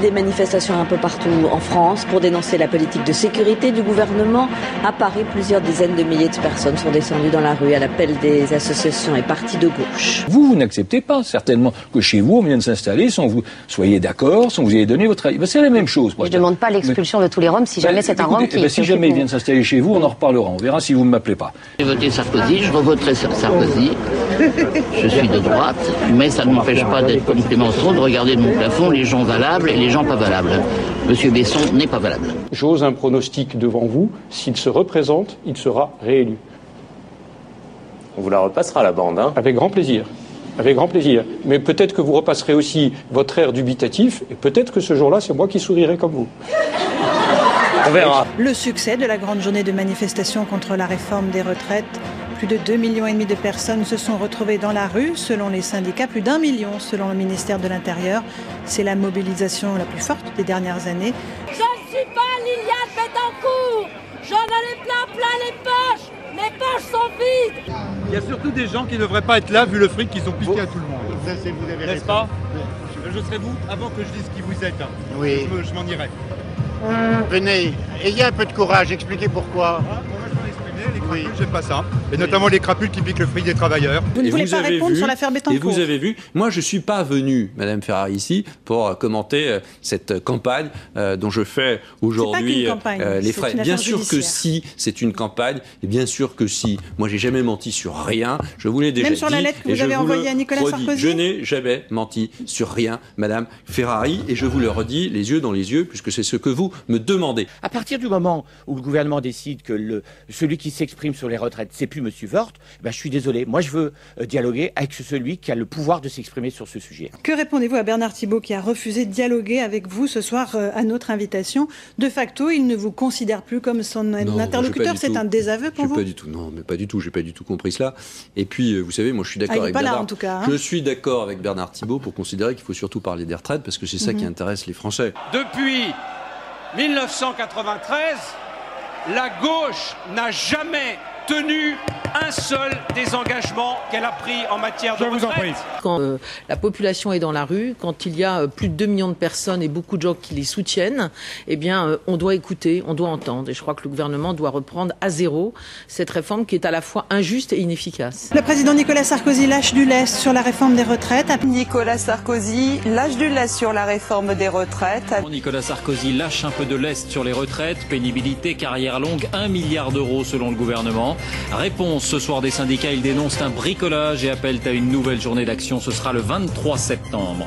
Des manifestations un peu partout en France pour dénoncer la politique de sécurité du gouvernement. À Paris, plusieurs dizaines de milliers de personnes sont descendues dans la rue à l'appel des associations et partis de gauche. Vous n'acceptez pas certainement que chez vous on vienne s'installer sans que vous soyez d'accord, sans que vous ayez donné votre avis. Ben, c'est la même chose. Je ne demande pas l'expulsion de tous les Roms si jamais c'est un Rom qui... si jamais ils viennent s'installer chez vous, on en reparlera. On verra si vous ne m'appelez pas. J'ai voté Sarkozy, je revoterai Sarkozy. Je suis de droite, mais ça ne m'empêche pas d'être comme Clémenceau, de regarder de mon plafond les gens valables et les gens pas valables. Monsieur Besson n'est pas valable. J'ose un pronostic devant vous, s'il se représente, il sera réélu. On vous la repassera la bande, hein ? Avec grand plaisir. Avec grand plaisir. Mais peut-être que vous repasserez aussi votre air dubitatif, et peut-être que ce jour-là, c'est moi qui sourirai comme vous. On verra. Le succès de la grande journée de manifestation contre la réforme des retraites. Plus de 2,5 millions de personnes se sont retrouvées dans la rue, selon les syndicats, plus d'1 million selon le ministère de l'Intérieur. C'est la mobilisation la plus forte des dernières années. Je ne suis pas Liliane Bettencourt. J'en ai plein les poches sont vides. Il y a surtout des gens qui ne devraient pas être là vu le fric qu'ils ont piqué à tout le monde. N'est-ce pas ? Je serai vous avant que je dise qui vous êtes. Oui. Je m'en irai. Venez, ayez un peu de courage, expliquez pourquoi. Les crapules, j'aime pas ça. Et notamment les crapules qui piquent le fric des travailleurs. Vous ne voulez pas répondre sur l'affaire Bettencourt. Et vous avez vu, moi je ne suis pas venu, Madame Ferrari, ici, pour commenter cette campagne dont je fais aujourd'hui les frais. Bien sûr que si, c'est une campagne, et bien sûr que si. Moi j'ai jamais menti sur rien, je vous l'ai déjà dit. Même sur la lettre que vous avez envoyée à Nicolas Sarkozy. Je n'ai jamais menti sur rien, Madame Ferrari, et je vous le redis les yeux dans les yeux, puisque c'est ce que vous me demandez. À partir du moment où le gouvernement décide que celui qui s'exprime sur les retraites, c'est plus Monsieur Woerth, je suis désolé. Moi, je veux dialoguer avec celui qui a le pouvoir de s'exprimer sur ce sujet. Que répondez-vous à Bernard Thibault qui a refusé de dialoguer avec vous ce soir à notre invitation? De facto, il ne vous considère plus comme son interlocuteur. C'est un désaveu pour vous? Pas du tout. Non, mais pas du tout. J'ai pas du tout compris cela. Et puis, vous savez, moi, je suis d'accord avec Bernard. Là, en tout cas, hein. Je suis d'accord avec Bernard Thibault pour considérer qu'il faut surtout parler des retraites parce que c'est ça qui intéresse les Français. Depuis 1993, la gauche n'a jamais tenu un seul des engagements qu'elle a pris en matière de retraite. Quand la population est dans la rue, quand il y a plus de 2 millions de personnes et beaucoup de gens qui les soutiennent, eh bien, on doit écouter, on doit entendre. Et je crois que le gouvernement doit reprendre à zéro cette réforme qui est à la fois injuste et inefficace. Le président Nicolas Sarkozy lâche du lest sur la réforme des retraites. Nicolas Sarkozy lâche du lest sur la réforme des retraites. Nicolas Sarkozy lâche un peu de lest sur les retraites. Pénibilité, carrière longue, 1 milliard d'euros selon le gouvernement. Réponse ce soir des syndicats, ils dénoncent un bricolage et appellent à une nouvelle journée d'action. Ce sera le 23 septembre.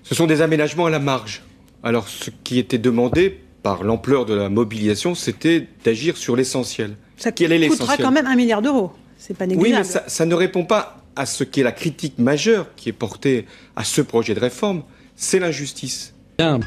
Ce sont des aménagements à la marge. Alors ce qui était demandé par l'ampleur de la mobilisation, c'était d'agir sur l'essentiel. Ça coûtera quand même 1 milliard d'euros. C'est pas négligeable. Oui, mais ça ne répond pas à ce qui est la critique majeure qui est portée à ce projet de réforme. C'est l'injustice. Bien.